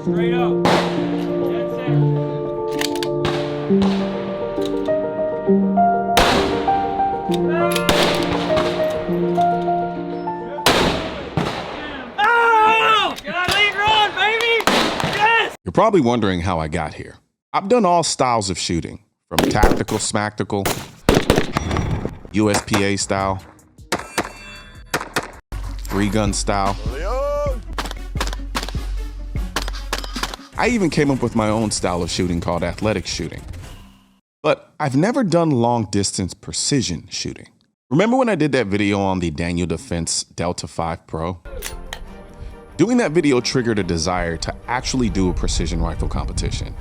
Straight up. That's it. Oh! Got lead run, baby! Yes! You're probably wondering how I got here. I've done all styles of shooting, from tactical, smatical, USPSA style, 3-gun style. I even came up with my own style of shooting called athletic shooting. But I've never done long distance precision shooting. Remember when I did that video on the Daniel Defense Delta 5 Pro? Doing that video triggered a desire to actually do a precision rifle competition.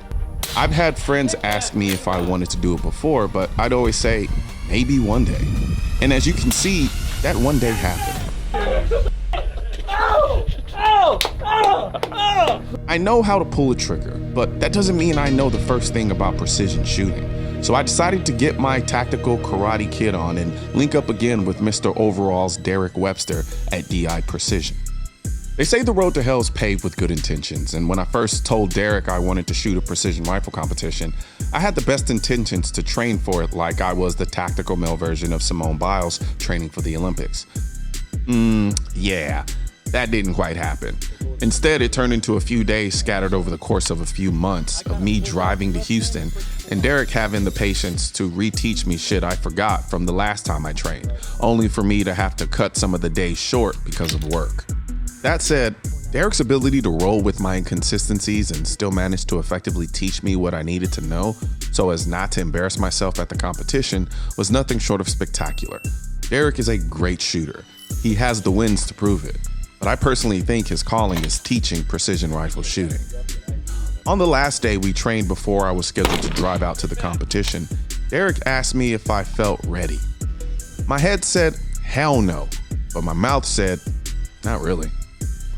I've had friends ask me if I wanted to do it before, but I'd always say, maybe one day. And as you can see, that one day happened. I know how to pull a trigger, but that doesn't mean I know the first thing about precision shooting. So I decided to get my tactical karate kit on and link up again with Mr. Overall's Derek Webster at DI Precision. They say the road to hell is paved with good intentions, and when I first told Derek I wanted to shoot a precision rifle competition, I had the best intentions to train for it like I was the tactical male version of Simone Biles training for the Olympics. Yeah, that didn't quite happen. Instead, it turned into a few days scattered over the course of a few months of me driving to Houston and Derek having the patience to reteach me shit I forgot from the last time I trained, only for me to have to cut some of the days short because of work. That said, Derek's ability to roll with my inconsistencies and still manage to effectively teach me what I needed to know so as not to embarrass myself at the competition was nothing short of spectacular. Derek is a great shooter. He has the wins to prove it. But I personally think his calling is teaching precision rifle shooting. On the last day we trained before I was scheduled to drive out to the competition, Derek asked me if I felt ready. My head said, hell no, but my mouth said, not really.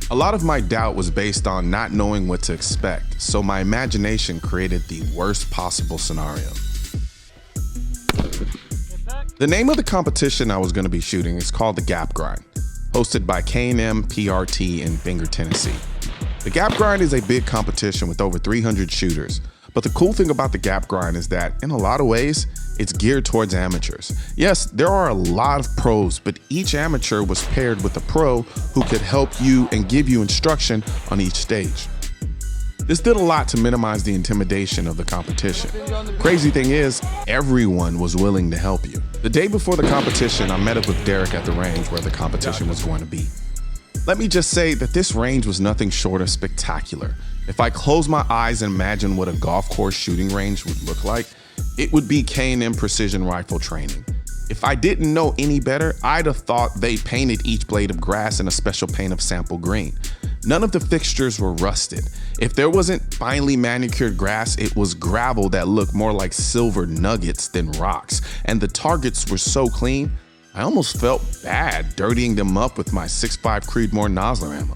A lot of my doubt was based on not knowing what to expect, so my imagination created the worst possible scenario. The name of the competition I was going to be shooting is called the Gap Grind, hosted by K&M PRT in Bangor, Tennessee. The Gap Grind is a big competition with over 300 shooters, but the cool thing about the Gap Grind is that, in a lot of ways, it's geared towards amateurs. Yes, there are a lot of pros, but each amateur was paired with a pro who could help you and give you instruction on each stage. This did a lot to minimize the intimidation of the competition. Crazy thing is, everyone was willing to help you. The day before the competition, I met up with Derek at the range where the competition was going to be. Let me just say that this range was nothing short of spectacular. If I close my eyes and imagine what a golf course shooting range would look like, it would be K&M precision rifle training. If I didn't know any better, I'd have thought they painted each blade of grass in a special paint of sample green. None of the fixtures were rusted. If there wasn't finely manicured grass, it was gravel that looked more like silver nuggets than rocks. And the targets were so clean, I almost felt bad dirtying them up with my 6.5 Creedmoor Nosler ammo.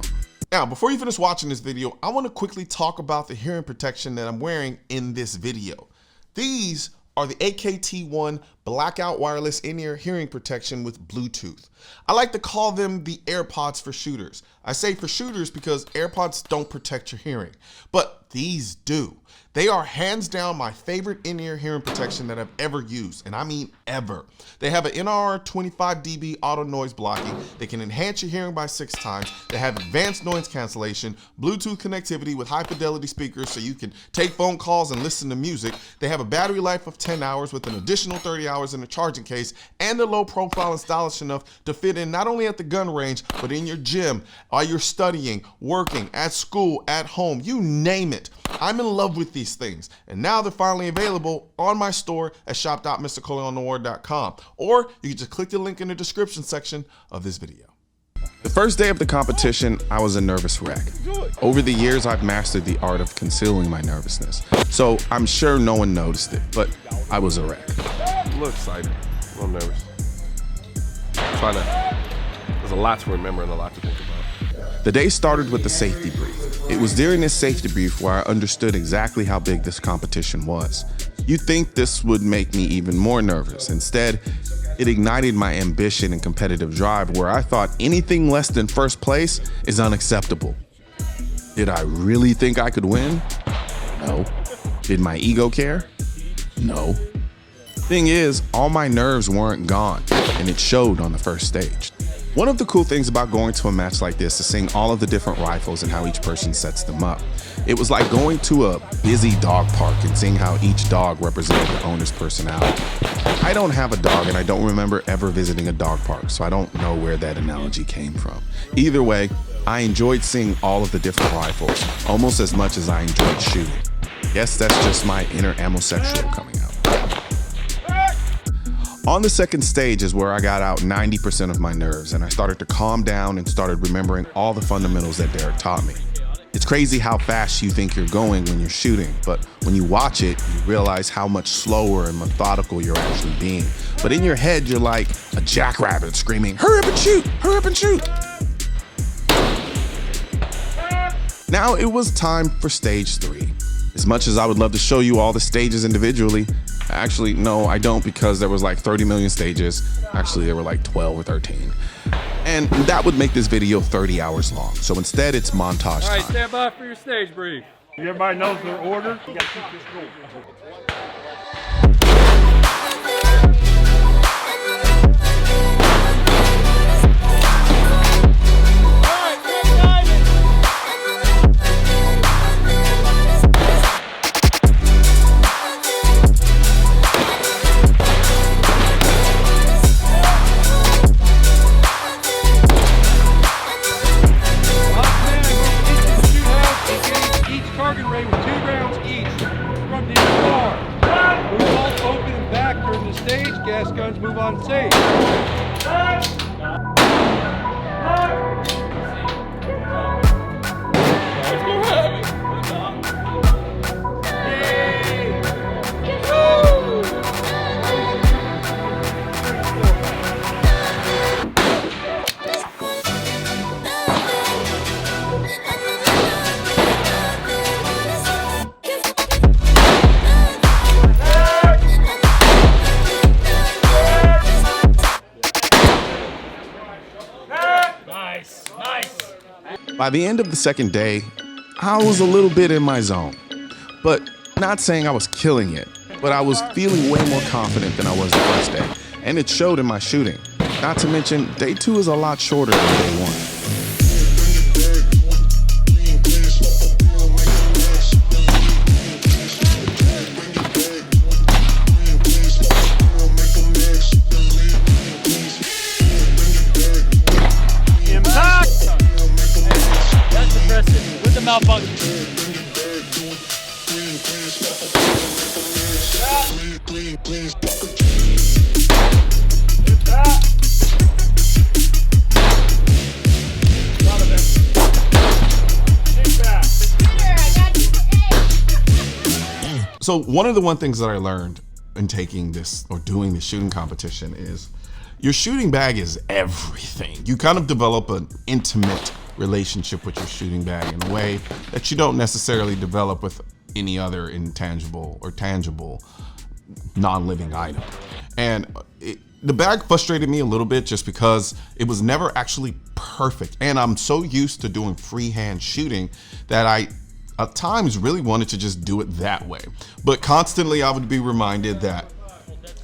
Now, before you finish watching this video, I want to quickly talk about the hearing protection that I'm wearing in this video. These are the AKT1 Blackout Wireless In-Ear Hearing Protection with Bluetooth. I like to call them the AirPods for shooters. I say for shooters because AirPods don't protect your hearing, but these do. They are hands down my favorite in-ear hearing protection that I've ever used, and I mean ever. They have an NR 25 dB auto noise blocking. They can enhance your hearing by 6 times. They have advanced noise cancellation, Bluetooth connectivity with high fidelity speakers so you can take phone calls and listen to music. They have a battery life of 10 hours with an additional 30 hours in a charging case, and they're low profile and stylish enough to fit in not only at the gun range, but in your gym, while you're studying, working, at school, at home, you name it. I'm in love with these things, and now they're finally available on my store at shop.mrcolionnoir.com, or you can just click the link in the description section of this video. The first day of the competition, I was a nervous wreck. Over the years, I've mastered the art of concealing my nervousness, so I'm sure no one noticed it, but I was a wreck. A little excited, a little nervous. There's a lot to remember and a lot to think about. The day started with the safety brief. It was during this safety brief where I understood exactly how big this competition was. You'd think this would make me even more nervous. Instead, it ignited my ambition and competitive drive where I thought anything less than first place is unacceptable. Did I really think I could win? No. Did my ego care? No. Thing is, all my nerves weren't gone, and it showed on the first stage. One of the cool things about going to a match like this is seeing all of the different rifles and how each person sets them up. It was like going to a busy dog park and seeing how each dog represented the owner's personality. I don't have a dog and I don't remember ever visiting a dog park, so I don't know where that analogy came from. Either way, I enjoyed seeing all of the different rifles, almost as much as I enjoyed shooting. Guess that's just my inner amosexual coming out. On the second stage is where I got out 90% of my nerves and I started to calm down and started remembering all the fundamentals that Derek taught me. It's crazy how fast you think you're going when you're shooting, but when you watch it, you realize how much slower and methodical you're actually being. But in your head, you're like a jackrabbit screaming, "Hurry up and shoot! Hurry up and shoot!" Now it was time for stage 3. As much as I would love to show you all the stages individually, actually, no, I don't, because there was like 30 million stages. Actually, there were like 12 or 13. And that would make this video 30 hours long. So instead, it's montage time. All right, stand by for your stage brief. Everybody knows their order. You gotta keep this going. Gas guns move on stage. By the end of the second day, I was a little bit in my zone, but not saying I was killing it, but I was feeling way more confident than I was the first day, and it showed in my shooting. Not to mention, day 2 is a lot shorter than day 1. Malfunction. So one of the things that I learned in taking this or doing this shooting competition is your shooting bag is everything. You kind of develop an intimate relationship with your shooting bag in a way that you don't necessarily develop with any other intangible or tangible non-living item. And the bag frustrated me a little bit just because it was never actually perfect. And I'm so used to doing freehand shooting that I at times really wanted to just do it that way. But constantly I would be reminded that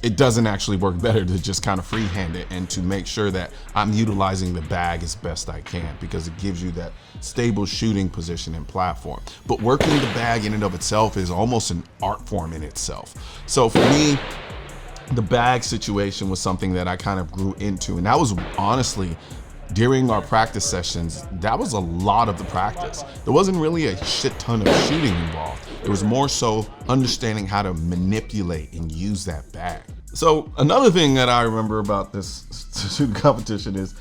it doesn't actually work better to just kind of freehand it and to make sure that I'm utilizing the bag as best I can, because it gives you that stable shooting position and platform. But working the bag in and of itself is almost an art form in itself. So for me, the bag situation was something that I kind of grew into, and that was honestly during our practice sessions, that was a lot of the practice. There wasn't really a shit ton of shooting involved. It was more so understanding how to manipulate and use that bag. So another thing that I remember about this shooting competition is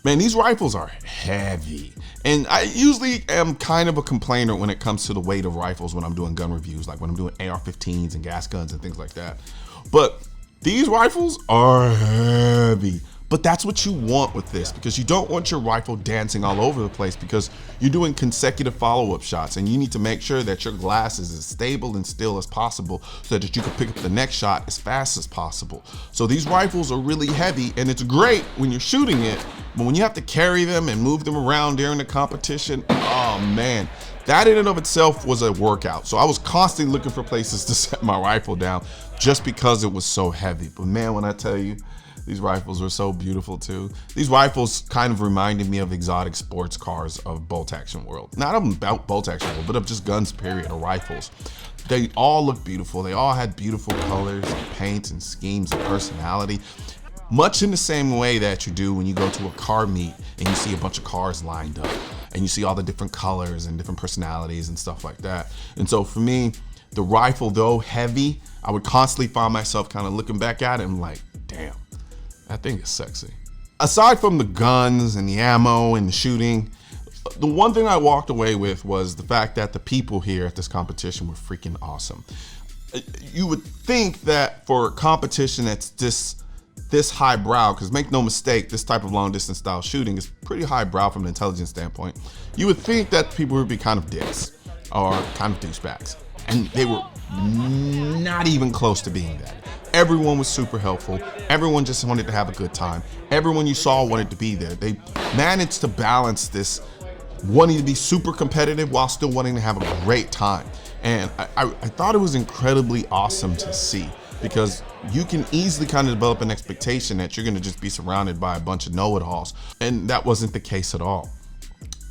Man, these rifles are heavy. And I usually am kind of a complainer when it comes to the weight of rifles when I'm doing gun reviews, like when I'm doing AR-15s and gas guns and things like that. But these rifles are heavy. But that's what you want with this, because you don't want your rifle dancing all over the place, because you're doing consecutive follow-up shots and you need to make sure that your glass is as stable and still as possible so that you can pick up the next shot as fast as possible. So these rifles are really heavy, and it's great when you're shooting it, but when you have to carry them and move them around during the competition, oh man, that in and of itself was a workout. So I was constantly looking for places to set my rifle down just because it was so heavy. But man, when I tell you, these rifles were so beautiful too. These rifles kind of reminded me of exotic sports cars of bolt action world. Not about bolt action world, but of just guns period, or rifles. They all look beautiful. They all had beautiful colors and paints and schemes and personality. Much in the same way that you do when you go to a car meet and you see a bunch of cars lined up and you see all the different colors and different personalities and stuff like that. And so for me, the rifle, though heavy, I would constantly find myself kind of looking back at it and like, damn, that thing is sexy. Aside from the guns and the ammo and the shooting, the one thing I walked away with was the fact that the people here at this competition were freaking awesome. You would think that for a competition that's this highbrow, because make no mistake, this type of long distance style shooting is pretty highbrow from an intelligence standpoint. You would think that people would be kind of dicks or kind of douchebags, and they were not even close to being that. Everyone was super helpful. Everyone just wanted to have a good time. Everyone you saw wanted to be there. They managed to balance this wanting to be super competitive while still wanting to have a great time. And I thought it was incredibly awesome to see, because you can easily kind of develop an expectation that you're gonna just be surrounded by a bunch of know-it-alls. And that wasn't the case at all.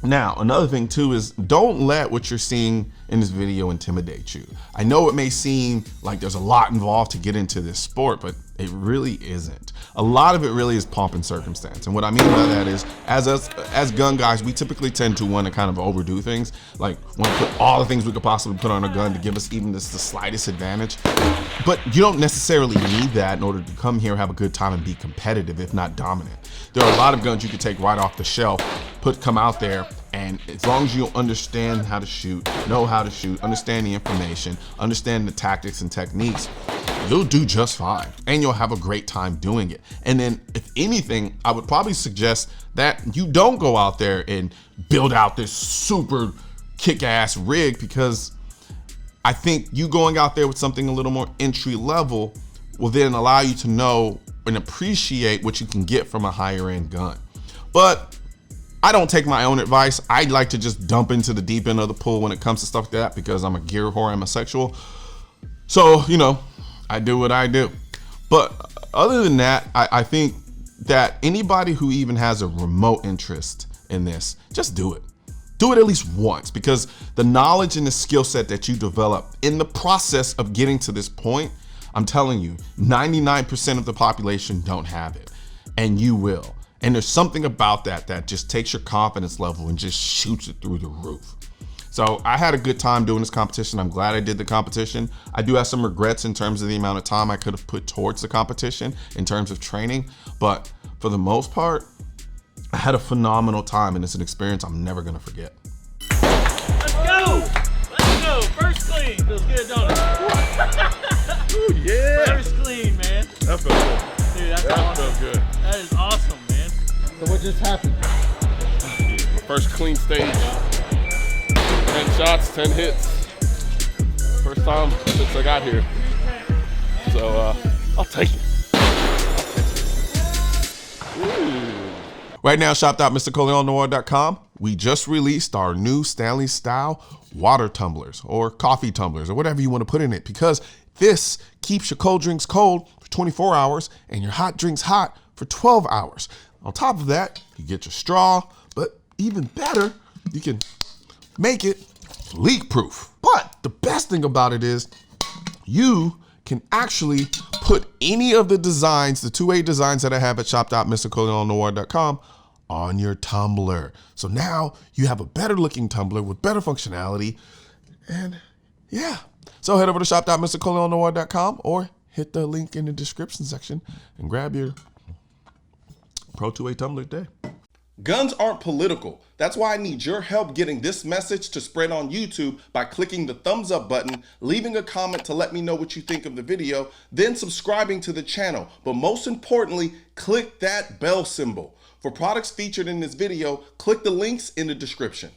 Now, another thing too is don't let what you're seeing in this video intimidate you. I know it may seem like there's a lot involved to get into this sport, but it really isn't. A lot of it really is pomp and circumstance. And what I mean by that is, as gun guys, we typically tend to want to kind of overdo things, like want to put all the things we could possibly put on a gun to give us even the slightest advantage. But you don't necessarily need that in order to come here, have a good time, and be competitive, if not dominant. There are a lot of guns you could take right off the shelf, come out there, and as long as you understand how to shoot, know how to shoot, understand the information, understand the tactics and techniques, you'll do just fine, and you'll have a great time doing it. And then if anything, I would probably suggest that you don't go out there and build out this super kick-ass rig, because I think you going out there with something a little more entry level will then allow you to know and appreciate what you can get from a higher end gun. But I don't take my own advice. I like to just dump into the deep end of the pool when it comes to stuff like that, because I'm a gear whore, I'm a sexual. So, you know, I do what I do. But other than that, I think that anybody who even has a remote interest in this, just do it. Do it at least once, because the knowledge and the skill set that you develop in the process of getting to this point, I'm telling you, 99% of the population don't have it, and you will. And there's something about that just takes your confidence level and just shoots it through the roof. So I had a good time doing this competition. I'm glad I did the competition. I do have some regrets in terms of the amount of time I could have put towards the competition in terms of training, but for the most part, I had a phenomenal time, and it's an experience I'm never gonna forget. Let's go! Let's go! First clean. Feels good, don't it? Ooh, yeah. First clean, man. That felt good. Dude, that's That awesome. felt good. That is awesome, man. So what just happened? First clean stage. 10 shots, 10 hits. First time since I got here. So I'll take it. Right now, shop.mrcolion.com, we just released our new Stanley Style water tumblers, or coffee tumblers, or whatever you want to put in it, because this keeps your cold drinks cold for 24 hours and your hot drinks hot for 12 hours. On top of that, you get your straw, but even better, you can make it leak proof. But the best thing about it is you can actually put any of the designs, the 2A designs that I have at shop.mrcolion.com on your tumbler. So now you have a better looking tumbler with better functionality. And yeah, so head over to shop.mrcolion.com or hit the link in the description section and grab your Pro 2A tumbler today. Guns aren't political. That's why I need your help getting this message to spread on YouTube by clicking the thumbs up button, leaving a comment to let me know what you think of the video, then subscribing to the channel. But most importantly, click that bell symbol. For products featured in this video, click the links in the description.